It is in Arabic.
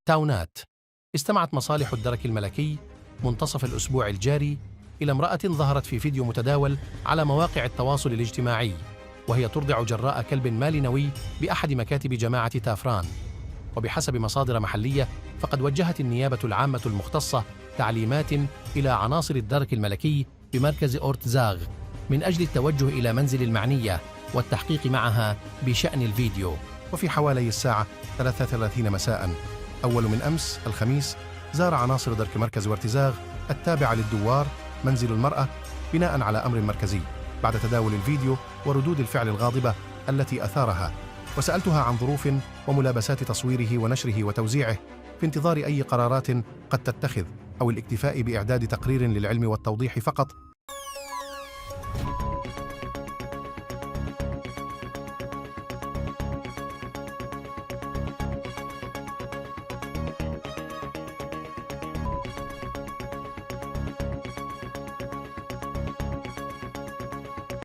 تاونات. استمعت مصالح الدرك الملكي منتصف الأسبوع الجاري إلى امرأة ظهرت في فيديو متداول على مواقع التواصل الاجتماعي وهي ترضع جراء كلب مالينوي بأحد مكاتب جماعة تافران. وبحسب مصادر محلية فقد وجهت النيابة العامة المختصة تعليمات إلى عناصر الدرك الملكي بمركز أورتزاغ من أجل التوجه إلى منزل المعنية والتحقيق معها بشأن الفيديو. وفي حوالي الساعة 33 مساء أول من أمس الخميس زار عناصر درك مركز أورتزاغ التابع للدوار منزل المرأة بناء على أمر مركزي بعد تداول الفيديو وردود الفعل الغاضبة التي أثارها، وسألتها عن ظروف وملابسات تصويره ونشره وتوزيعه في انتظار أي قرارات قد تتخذ أو الاكتفاء بإعداد تقرير للعلم والتوضيح فقط